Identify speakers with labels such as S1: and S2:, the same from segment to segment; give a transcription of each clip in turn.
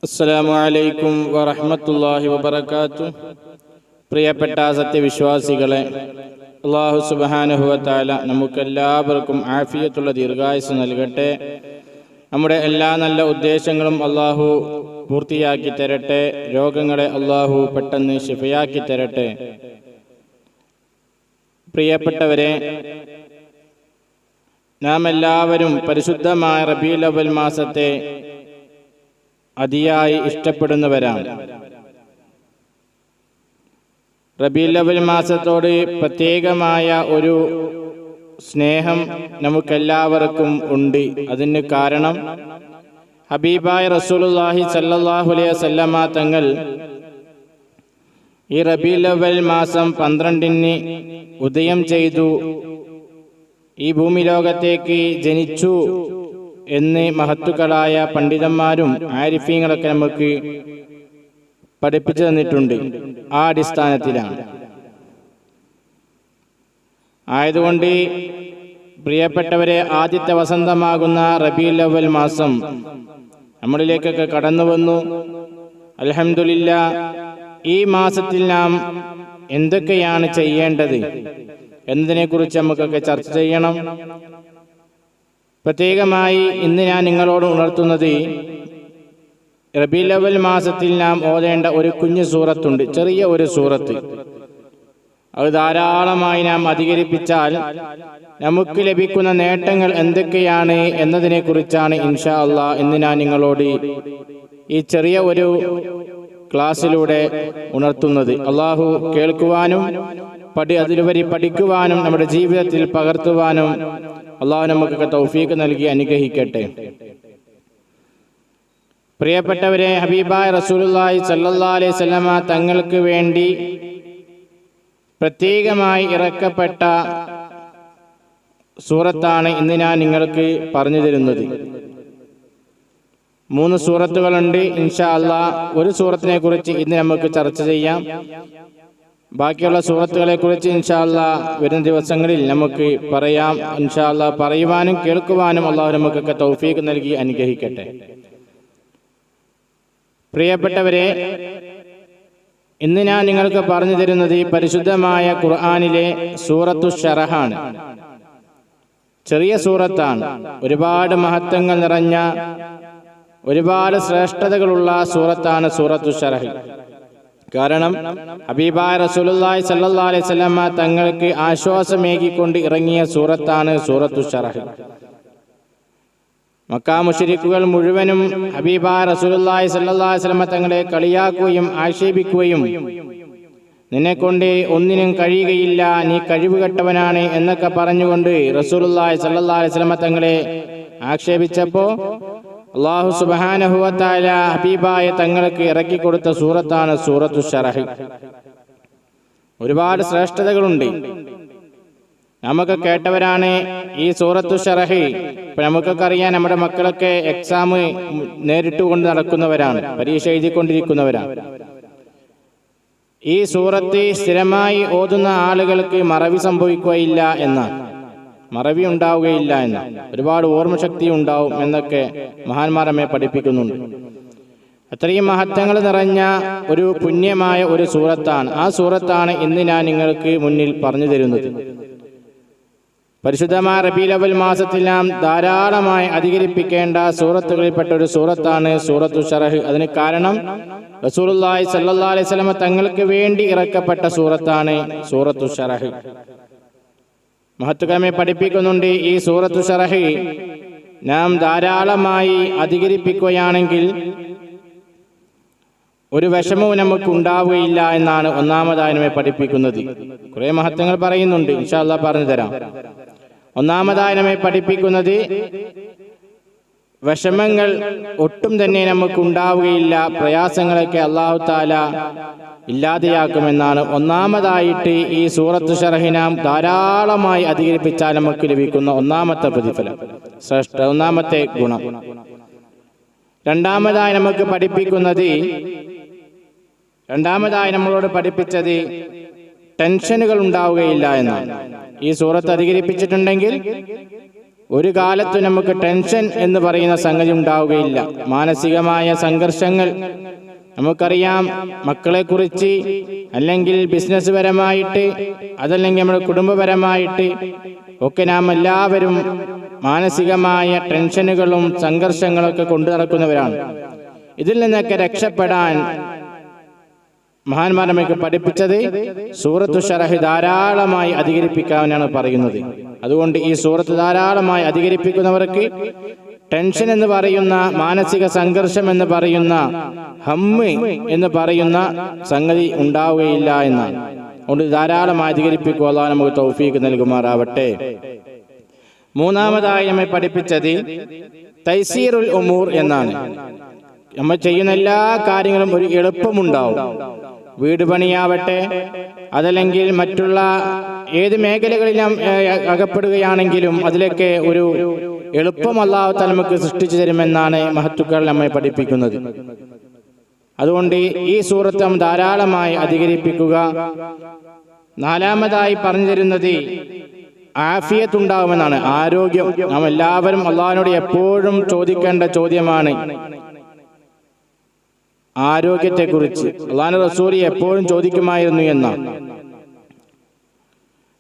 S1: അസ്സലാമു അലൈക്കും വറഹ്മത്തുള്ളാഹി വബറകാതുഹു. പ്രിയപ്പെട്ട സത്യവിശ്വാസികളെ, അല്ലാഹു സുബ്ഹാനഹു വ തആല നമുക്കെല്ലാവർക്കും ആഫിയത്തുള്ള ദീർഘായുസ്സ് നൽകട്ടെ. നമ്മുടെ എല്ലാ നല്ല ഉദ്ദേശങ്ങളും അല്ലാഹു പൂർത്തിയാക്കി തരട്ടെ. രോഗങ്ങളെ അല്ലാഹു പെട്ടെന്ന് ശിഫയാക്കി തരട്ടെ. പ്രിയപ്പെട്ടവരെ, നാം എല്ലാവരും പരിശുദ്ധമായ റബീഉൽ അവ്വൽ മാസത്തെ അതിയായി ഇഷ്ടപ്പെടുന്നവരാണ്. റബീഉൽ അവ്വൽ മാസത്തോട് പ്രത്യേകമായ ഒരു സ്നേഹം നമുക്കെല്ലാവർക്കും ഉണ്ട്. അതിന് കാരണം ഹബീബായ റസൂലുള്ളാഹി സ്വല്ലല്ലാഹു അലൈഹി വസല്ലമ തങ്ങൾ ഈ റബീഉൽ അവ്വൽ മാസം 12-ന് ഉദയം ചെയ്തു, ഈ ഭൂമി ലോകത്തേക്ക് ജനിച്ചു എന്ന് മഹത്തുക്കളായ പണ്ഡിതന്മാരും ആരിഫീങ്ങളൊക്കെ നമുക്ക് പഠിപ്പിച്ചു തന്നിട്ടുണ്ട്. ആ അടിസ്ഥാനത്തിലാണ്. ആയതുകൊണ്ട് പ്രിയപ്പെട്ടവരെ, ആദ്യത്തെ വസന്തമാകുന്ന റബീഉൽ അവ്വൽ മാസം നമ്മളിലേക്കൊക്കെ കടന്നു വന്നു. അൽഹംദുലില്ലാഹ്, ഈ മാസത്തിൽ നാം എന്തൊക്കെയാണ് ചെയ്യേണ്ടത് എന്നതിനെക്കുറിച്ച് നമുക്കൊക്കെ ചർച്ച ചെയ്യണം. പ്രത്യേകമായി ഇന്ന് ഞാൻ നിങ്ങളോട് ഉണർത്തുന്നത്, റബീഉൽ അവ്വൽ മാസത്തിൽ നാം ഓതേണ്ട ഒരു കുഞ്ഞു സൂറത്തുണ്ട്, ചെറിയ ഒരു സൂറത്ത്. അത് ധാരാളമായി നാം അധികരിപ്പിച്ചാൽ നമുക്ക് ലഭിക്കുന്ന നേട്ടങ്ങൾ എന്തൊക്കെയാണ് എന്നതിനെക്കുറിച്ചാണ് ഇൻഷാ അല്ലാഹ് ഇന്ന് ഞാൻ നിങ്ങളോട് ഈ ചെറിയ ഒരു ക്ലാസ്സിലൂടെ ഉണർത്തുന്നത്. അള്ളാഹു കേൾക്കുവാനും അതിലുപരി പഠിക്കുവാനും നമ്മുടെ ജീവിതത്തിൽ പകർത്തുവാനും അള്ളാഹു നമുക്കൊക്കെ തൗഫീഖ് നൽകി അനുഗ്രഹിക്കട്ടെ. പ്രിയപ്പെട്ടവരെ, ഹബീബായ റസൂലുള്ളാഹി സ്വല്ലല്ലാഹു അലൈഹി വസല്ലമ തങ്ങൾക്ക് വേണ്ടി പ്രത്യേകമായി ഇറക്കപ്പെട്ട സൂറത്താണ് ഇന്ന് ഞാൻ നിങ്ങൾക്ക് പറഞ്ഞു തരുന്നത്. 3 സൂറത്തുകളുണ്ട്. ഇൻഷാ അല്ലാഹ് ഒരു സൂറത്തിനെ കുറിച്ച് ഇന്ന് നമുക്ക് ചർച്ച ചെയ്യാം. ബാക്കിയുള്ള സൂറത്തുകളെ കുറിച്ച് ഇൻഷാ അല്ലാഹ് വരുന്ന ദിവസങ്ങളിൽ നമുക്ക് പറയാം. ഇൻഷാ അല്ലാഹ് പറയുവാനും കേൾക്കുവാനും അല്ലാഹു നമുക്കൊക്കെ തൗഫീഖ് നൽകി അനുഗ്രഹിക്കട്ടെ. പ്രിയപ്പെട്ടവരെ, ഇന്ന് ഞാൻ നിങ്ങൾക്ക് പറഞ്ഞു തരുന്നത് പരിശുദ്ധമായ ഖുർആനിലെ സൂറത്തു ശറഹാണ്. ചെറിയ സൂറത്താണ്. ഒരുപാട് മഹത്വങ്ങൾ നിറഞ്ഞ, ഒരുപാട് ശ്രേഷ്ഠതകളുള്ള സൂറത്താണ് സൂറത്തു ശറഹ്. കാരണം ഹബീബായ റസൂലുള്ളാഹി സ്വല്ലല്ലാഹു അലൈഹി വസല്ലമ തങ്ങൾക്ക് ആശ്വാസമേകിക്കൊണ്ട് ഇറങ്ങിയ സൂറത്താണ് സൂറത്തു ശറഹ്. മക്കാ മുശ്രിക്കുകൾ മുഴുവനും ഹബീബായ റസൂലുള്ളാഹി സ്വല്ലല്ലാഹു അലൈഹി വസല്ലമ തങ്ങളെ കളിയാക്കുകയും ആക്ഷേപിക്കുകയും നിന്നെക്കൊണ്ട് ഒന്നിനും കഴിയുകയില്ല, നീ കഴിവുകെട്ടവനാണ് എന്നൊക്കെ പറഞ്ഞുകൊണ്ട് റസൂലുള്ളാഹി സ്വല്ലല്ലാഹു അലൈഹി വസല്ലമ തങ്ങളെ ആക്ഷേപിച്ചപ്പോൾ അല്ലാഹു സുബ്ഹാനഹു വ തആല ഹബീബായ തങ്ങൾക്ക് ഇറക്കി കൊടുത്ത സൂറത്താണ് സൂറത്തു ശറഹ്. ഒരുപാട് ശ്രേഷ്ഠതകളുണ്ട്. നമുക്ക് കേട്ടവരാണ് ഈ സൂറത്തു ശറഹ്. ഇപ്പൊ നമുക്കൊക്കെ അറിയാം, നമ്മുടെ മക്കളൊക്കെ എക്സാം നേരിട്ട് കൊണ്ട് നടക്കുന്നവരാണ്, പരീക്ഷ എഴുതിക്കൊണ്ടിരിക്കുന്നവരാണ്. ഈ സൂറത്ത് സ്ഥിരമായി ഓതുന്ന ആളുകൾക്ക് മറവി സംഭവിക്കുകയില്ല എന്നാണ്, മറവി ഉണ്ടാവുകയില്ല എന്ന്, ഒരുപാട് ഓർമ്മശക്തി ഉണ്ടാവും എന്നൊക്കെ മഹാന്മാർ നമ്മെ പഠിപ്പിക്കുന്നുണ്ട്. അത്രയും മഹത്വങ്ങൾ നിറഞ്ഞ ഒരു പുണ്യമായ ഒരു സൂറത്താണ്. ആ സൂറത്താണ് ഇന്ന് ഞാൻ നിങ്ങൾക്ക് മുന്നിൽ പറഞ്ഞു തരുന്നത്. പരിശുദ്ധമായ റബീഉൽ അവ്വൽ മാസത്തിൽ നാം ധാരാളമായി അധികരിപ്പിക്കേണ്ട സൂറത്തുകളിൽപ്പെട്ട ഒരു സൂറത്താണ് സൂറത്തു ശറഹ്. അതിന് കാരണം റസൂലുള്ളാഹി സ്വല്ലല്ലാഹു അലൈഹി വസല്ലമ തങ്ങൾക്ക് വേണ്ടി ഇറക്കപ്പെട്ട സൂറത്താണ് സൂറത്തു ശറഹ്. മഹത്തുക്കളെ പഠിപ്പിക്കുന്നുണ്ട്, ഈ സൂറത്തു ശറഹ് നാം ധാരാളമായി അധികരിപ്പിക്കുകയാണെങ്കിൽ ഒരു വിഷമവും നമുക്ക് ഉണ്ടാവുകയില്ല എന്നാണ് ഒന്നാമതായി നമ്മെ പഠിപ്പിക്കുന്നത്. കുറെ മഹത്വങ്ങൾ പറയുന്നുണ്ട്, ഇൻഷാ അല്ലാഹ് പറഞ്ഞു തരാം. ഒന്നാമതായി നമ്മെ പഠിപ്പിക്കുന്നത് വിഷമങ്ങൾ ഒട്ടും തന്നെ നമുക്ക് ഉണ്ടാവുകയില്ല, പ്രയാസങ്ങളൊക്കെ അല്ലാഹു തആല ഇല്ലാതെയാക്കുമെന്നാണ്. ഒന്നാമതായിട്ട് ഈ സൂറത്തു ശറഹ് നാം ധാരാളമായി അധികരിപ്പിച്ചാൽ നമുക്ക് ലഭിക്കുന്ന ഒന്നാമത്തെ പ്രതിഫലം, ഒന്നാമത്തെ ഗുണം. രണ്ടാമതായി നമ്മളോട് പഠിപ്പിച്ചത് ടെൻഷനുകൾ ഉണ്ടാവുകയില്ല എന്നാണ്. ഈ സൂറത്ത് അധികരിപ്പിച്ചിട്ടുണ്ടെങ്കിൽ ഒരു കാലത്തും നമുക്ക് ടെൻഷൻ എന്ന് പറയുന്ന സംഗതി ഉണ്ടാവുകയില്ല. മാനസികമായ സംഘർഷങ്ങൾ നമുക്കറിയാം. മക്കളെക്കുറിച്ച്, അല്ലെങ്കിൽ ബിസിനസ് പരമായിട്ട്, അതല്ലെങ്കിൽ നമ്മുടെ കുടുംബപരമായിട്ട് ഒക്കെ നാം എല്ലാവരും മാനസികമായ ടെൻഷനുകളും സംഘർഷങ്ങളൊക്കെ കൊണ്ടു നടക്കുന്നവരാണ്. ഇതിൽ നിന്നൊക്കെ രക്ഷപ്പെടാൻ മഹാന്മാർ നമുക്ക് പഠിപ്പിച്ചത് സൂറത്തു ശറഹ് ധാരാളമായി അധികരിപ്പിക്കാനാണ് പറയുന്നത്. അതുകൊണ്ട് ഈ സൂറത്ത് ധാരാളമായി അധികരിപ്പിക്കുന്നവർക്ക് ടെൻഷൻ എന്ന് പറയുന്ന, മാനസിക സംഘർഷം എന്ന് പറയുന്ന, ഹമ്മ് എന്ന് പറയുന്ന സംഗതി ഉണ്ടാവുകയില്ല എന്നാണ്. അതുകൊണ്ട് ധാരാളമായി അധികരിപ്പിക്കുക. അല്ലാഹു നമുക്ക് തൗഫീഖ് നൽകുമാറാവട്ടെ. മൂന്നാമതായി നമ്മെ പഠിപ്പിച്ചത് തൈസീറുൽ ഉമൂർ എന്നാണ്. നമ്മൾ ചെയ്യുന്ന എല്ലാ കാര്യങ്ങളും ഒരു എളുപ്പമുണ്ടാവും. വീട് പണിയാവട്ടെ, അതല്ലെങ്കിൽ മറ്റുള്ള ഏത് മേഖലകളിൽ നാം അകപ്പെടുകയാണെങ്കിലും അതിലൊക്കെ ഒരു എളുപ്പം അല്ലാഹു തആല നമുക്ക് സൃഷ്ടിച്ചു തരുമെന്നാണ് മഹത്തുക്കൾ നമ്മെ പഠിപ്പിക്കുന്നത്. അതുകൊണ്ട് ഈ സൂറത്ത് നാം ധാരാളമായി അധികരിപ്പിക്കുക. നാലാമതായി പറഞ്ഞു തരുന്നത് ആഫിയത്ത് ഉണ്ടാവുമെന്നാണ്, ആരോഗ്യം. നാം എല്ലാവരും അള്ളാഹിനോട് എപ്പോഴും ചോദിക്കേണ്ട ചോദ്യമാണ് ആരോഗ്യത്തെക്കുറിച്ച്. അള്ളാഹുവിന്റെ റസൂൽ എപ്പോഴും ചോദിക്കുമായിരുന്നു എന്നാണ്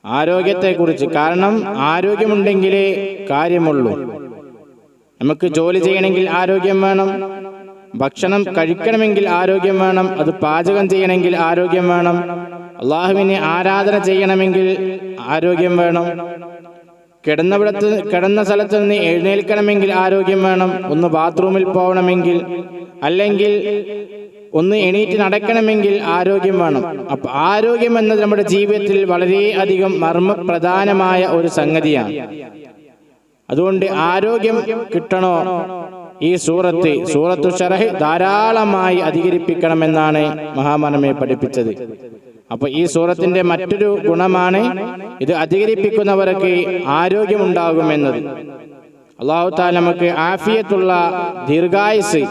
S1: ആരോഗ്യത്തെക്കുറിച്ച്. കാരണം ആരോഗ്യമുണ്ടെങ്കിലേ കാര്യമുള്ളൂ. നമുക്ക് ജോലി ചെയ്യണമെങ്കിൽ ആരോഗ്യം വേണം, ഭക്ഷണം കഴിക്കണമെങ്കിൽ ആരോഗ്യം വേണം, അത് പാചകം ചെയ്യണമെങ്കിൽ ആരോഗ്യം വേണം, അള്ളാഹുവിനെ ആരാധന ചെയ്യണമെങ്കിൽ ആരോഗ്യം വേണം, കിടന്ന സ്ഥലത്ത് നിന്ന് എഴുന്നേൽക്കണമെങ്കിൽ ആരോഗ്യം വേണം, ഒന്ന് ബാത്റൂമിൽ പോകണമെങ്കിൽ, അല്ലെങ്കിൽ ഒന്ന് എണീറ്റ് നടക്കണമെങ്കിൽ ആരോഗ്യം വേണം. അപ്പൊ ആരോഗ്യം എന്നത് നമ്മുടെ ജീവിതത്തിൽ വളരെയധികം മർമ്മപ്രധാനമായ ഒരു സംഗതിയാണ്. അതുകൊണ്ട് ആരോഗ്യം കിട്ടണോ, ഈ സൂറത്തു ശറഹ് ധാരാളമായി അധികരിപ്പിക്കണമെന്നാണ് മഹാമനമെ പഠിപ്പിച്ചത്. അപ്പൊ ഈ സൂറത്തിന്റെ മറ്റൊരു ഗുണമാണ് ഇത് അധികരിപ്പിക്കുന്നവർക്ക് ആരോഗ്യമുണ്ടാകുമെന്നത്. അല്ലാഹു തആല നമുക്ക് ആഫിയത്തുള്ള ദീർഘായുസ്,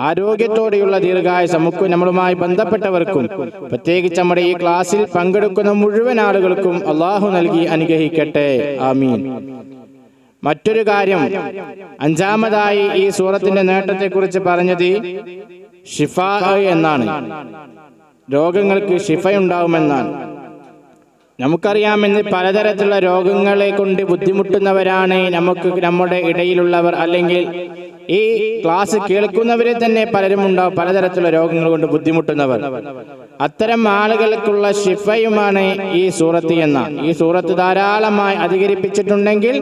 S1: ആരോഗ്യത്തോടെയുള്ള ദീർഘായുസ് നമുക്ക്, നമ്മളുമായി ബന്ധപ്പെട്ടവർക്കും, പ്രത്യേകിച്ച് നമ്മുടെ ഈ ക്ലാസ്സിൽ പങ്കെടുക്കുന്ന മുഴുവൻ ആളുകൾക്കും അല്ലാഹു നൽകി അനുഗ്രഹിക്കട്ടെ. ആമീൻ. മറ്റൊരു കാര്യം, അഞ്ചാമതായി ഈ സൂറത്തിന്റെ നേട്ടത്തെക്കുറിച്ച് പറഞ്ഞത് ഷിഫാ എന്നാണ്. രോഗങ്ങൾക്ക് ശിഫയുണ്ടാവുമെന്നാണ്. നമുക്കറിയാമെന്ന് പലതരത്തിലുള്ള രോഗങ്ങളെ കൊണ്ട് ബുദ്ധിമുട്ടുന്നവരാണ് നമ്മുടെ ഇടയിലുള്ളവർ, അല്ലെങ്കിൽ ഈ ക്ലാസ് കേൾക്കുന്നവരെ തന്നെ പലരും ഉണ്ടാവും പലതരത്തിലുള്ള രോഗങ്ങൾ കൊണ്ട് ബുദ്ധിമുട്ടുന്നവർ. അത്തരം ആളുകൾക്കുള്ള ശിഫയുമാണ് ഈ സൂറത്ത് ഈ സൂറത്ത് ധാരാളമായി അധികരിപ്പിച്ചിട്ടുണ്ടെങ്കിൽ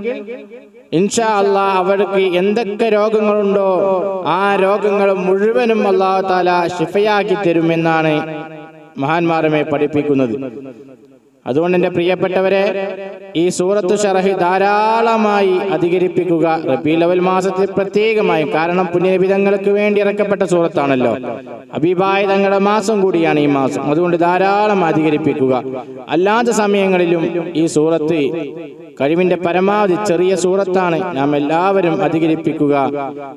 S1: ഇൻഷാ അല്ലാഹ് അവർക്ക് എന്തൊക്കെ രോഗങ്ങളുണ്ടോ ആ രോഗങ്ങൾ മുഴുവനും അല്ലാഹു തആല ശിഫയാക്കി തരുമെന്നാണ് മഹാന്മാരമെ പഠിപ്പിക്കുന്നത്. അതുകൊണ്ട് എൻ്റെ പ്രിയപ്പെട്ടവരെ, ഈ സൂറത്തു ശറഹ് ധാരാളമായി അധികരിപ്പിക്കുക. റബീഉൽ അവ്വൽ മാസത്തിൽ പ്രത്യേകമായി, കാരണം പുണ്യനബി തങ്ങൾക്ക് വേണ്ടി ഇറക്കപ്പെട്ട സൂറത്താണല്ലോ, ഹബീബായ തങ്ങളുടെ മാസം കൂടിയാണ് ഈ മാസം. അതുകൊണ്ട് ധാരാളം അധികരിപ്പിക്കുക. അല്ലാത്ത സമയങ്ങളിലും ഈ സൂറത്ത് കഴിവിന്റെ പരമാവധി ചെറിയ സൂറത്താണ്, നാം എല്ലാവരും അധികരിപ്പിക്കുക.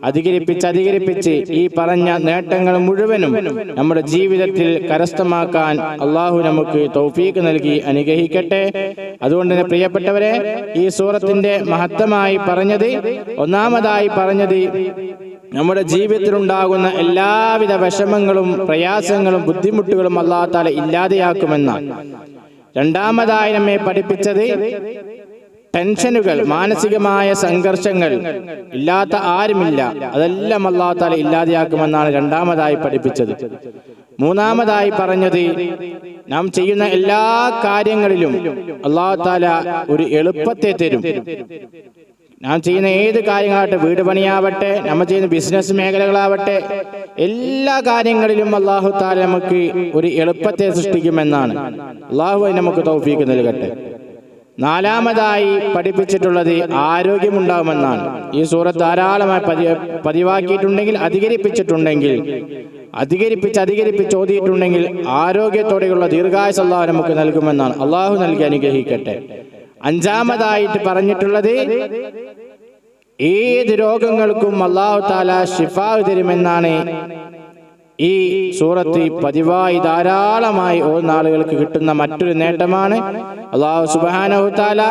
S1: അധികരിപ്പിച്ച് ഈ പറഞ്ഞ നേട്ടങ്ങൾ മുഴുവനും നമ്മുടെ ജീവിതത്തിൽ കരസ്ഥമാക്കാൻ അള്ളാഹു നമുക്ക് തൗഫീഖ് നൽകി അനുഗ്രഹിക്കട്ടെ. അതുകൊണ്ട് തന്നെ പ്രിയപ്പെട്ടവരെ, ഈ സൂറത്തിന്റെ മഹത്വമായി പറഞ്ഞത്, ഒന്നാമതായി പറഞ്ഞത് നമ്മുടെ ജീവിതത്തിൽ ഉണ്ടാകുന്ന എല്ലാവിധ വിഷമങ്ങളും പ്രയാസങ്ങളും ബുദ്ധിമുട്ടുകളും അല്ലാഹു തആല ഇല്ലാതെയാക്കുമെന്നാണ്. രണ്ടാമതായി നമ്മെ പഠിപ്പിച്ചത് ടെൻഷനുകൾ, മാനസികമായ സംഘർഷങ്ങൾ ഇല്ലാത്ത ആരുമില്ല, അതെല്ലാം അല്ലാഹു തആല ഇല്ലാതെയാക്കുമെന്നാണ് രണ്ടാമതായി പഠിപ്പിച്ചത്. മൂന്നാമതായി പറഞ്ഞത്, നാം ചെയ്യുന്ന എല്ലാ കാര്യങ്ങളിലും അല്ലാഹു തആല ഒരു എളുപ്പത്തെ തരും. നാം ചെയ്യുന്ന ഏത് കാര്യങ്ങളാവട്ടെ, വീട് പണിയാവട്ടെ, നമ്മൾ ചെയ്യുന്ന ബിസിനസ് മേഖലകളാവട്ടെ, എല്ലാ കാര്യങ്ങളിലും അല്ലാഹു തആല നമുക്ക് ഒരു എളുപ്പത്തെ സൃഷ്ടിക്കുമെന്നാണ്. അല്ലാഹു നമുക്ക് തൗഫീഖ് നൽകട്ടെ. നാലാമതായി പഠിപ്പിച്ചിട്ടുള്ളത് ആരോഗ്യമുണ്ടാകുമെന്നാണ്. ഈ സൂറത്ത് ധാരാളമായി പതിവാക്കിയിട്ടുണ്ടെങ്കിൽ, അധികരിപ്പിച്ച് ഓതിയിട്ടുണ്ടെങ്കിൽ ആരോഗ്യത്തോടെയുള്ള ദീർഘായുസ് അല്ലാഹു നമുക്ക് നൽകുമെന്നാണ്. അല്ലാഹു നൽകി അനുഗ്രഹിക്കട്ടെ. അഞ്ചാമതായിട്ട് പറഞ്ഞിട്ടുള്ളത് ഏത് രോഗങ്ങൾക്കും അല്ലാഹു തആല ശിഫാ തരുമെന്നാണ് ഈ സൂറത്ത് പതിവായി ധാരാളമായി ഓരോ ആളുകൾക്ക് കിട്ടുന്ന മറ്റൊരു നേട്ടമാണ്. അല്ലാഹു സുബ്ഹാനഹു തആല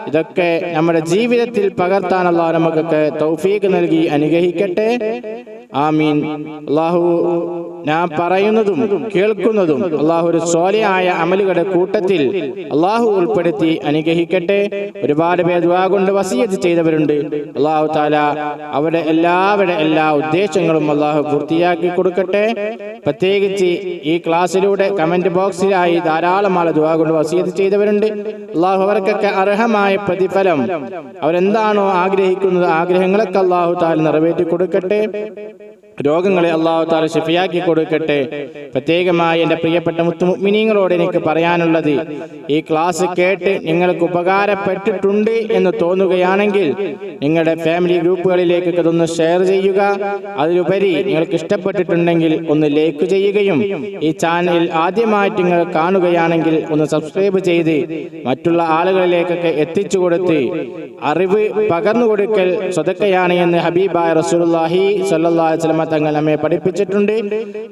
S1: ഇതൊക്കെ നമ്മുടെ ജീവിതത്തിൽ പകർത്താൻ അല്ലാഹു നമുക്കൊക്കെ തൗഫീഖ് നൽകി അനുഗ്രഹിക്കട്ടെ. ആമീൻ. അല്ലാഹു ഞാൻ പറയുന്നതും കേൾക്കുന്നതും അല്ലാഹു ഒരു സ്വാലിഹായ അമലുകളുടെ കൂട്ടത്തിൽ അല്ലാഹു ഉൾപ്പെടുത്തി അനുഗ്രഹിക്കട്ടെ. ഒരുപാട് പേർ ദുആ കൊണ്ട് വസിയത്ത് ചെയ്തവരുണ്ട്. അല്ലാഹു തആല അവരുടെ എല്ലാ ഉദ്ദേശങ്ങളും അല്ലാഹു പൂർത്തിയാക്കി കൊടുക്കട്ടെ. പ്രത്യേകിച്ച് ഈ ക്ലാസ്സിലൂടെ കമന്റ് ബോക്സിലായി ധാരാളം ആൾ ദുആ കൊണ്ട് വസിയത്ത് ചെയ്തവരുണ്ട്. അല്ലാഹു അവർക്കൊക്കെ അർഹമായ പ്രതിഫലം അവരെന്താണോ ആഗ്രഹിക്കുന്നത് ആഗ്രഹങ്ങളൊക്കെ അല്ലാഹു തആല നിറവേറ്റി കൊടുക്കട്ടെ. രോഗങ്ങളെ അല്ലാഹു തആല ശിഫയാക്കി കൊടുക്കട്ടെ. പ്രത്യേകമായി എൻ്റെ പ്രിയപ്പെട്ട മുഅ്മിനീങ്ങളോട് എനിക്ക് പറയാനുള്ളത്, ഈ ക്ലാസ് കേട്ട് നിങ്ങൾക്ക് ഉപകാരപ്പെട്ടിട്ടുണ്ട് എന്ന് തോന്നുകയാണെങ്കിൽ നിങ്ങളുടെ ഫാമിലി ഗ്രൂപ്പുകളിലേക്ക് ഇതൊന്ന് ഷെയർ ചെയ്യുക. അതിലുപരി നിങ്ങൾക്ക് ഇഷ്ടപ്പെട്ടിട്ടുണ്ടെങ്കിൽ ഒന്ന് ലൈക്ക് ചെയ്യുകയും ഈ ചാനൽ ആദ്യമായിട്ട് നിങ്ങൾ കാണുകയാണെങ്കിൽ ഒന്ന് സബ്സ്ക്രൈബ് ചെയ്ത് മറ്റുള്ള ആളുകളിലേക്കൊക്കെ എത്തിച്ചു കൊടുത്ത് അറിവ് പകർന്നു കൊടുക്കൽ സദഖയാണ് എന്ന് ഹബീബായ റസൂലുള്ളാഹി സ്വല്ലല്ലാഹു അലൈഹി വസല്ലം തങ്ങൾ നമ്മെ പഠിപ്പിച്ചിട്ടുണ്ട്.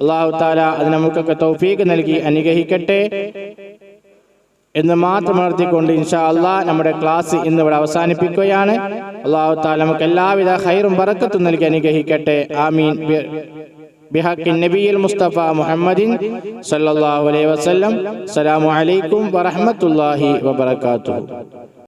S1: അല്ലാഹു തആല അത് നമുക്കൊക്കെ തൗഫീഖ് നൽകി അനുഗ്രഹിക്കട്ടെ എന്ന് മാത്രം ഉണർത്തിക്കൊണ്ട് ഇൻഷാ അല്ലാഹ് നമ്മുടെ ക്ലാസ് ഇന്ന് ഇവിടെ അവസാനിപ്പിക്കുകയാണ്. അല്ലാഹു തആല നമുക്ക് എല്ലാവിധ ഖൈറും ബറക്കത്തും നൽകി അനുഗ്രഹിക്കട്ടെ. ആമീൻ. ബിഹഖി നബിയിൽ മുസ്തഫ മുഹമ്മദിൻ സല്ലല്ലാഹു അലൈഹി വസല്ലം. അസ്സലാമു അലൈക്കും വറഹ്മത്തുള്ളാഹി വബറകാതുഹു.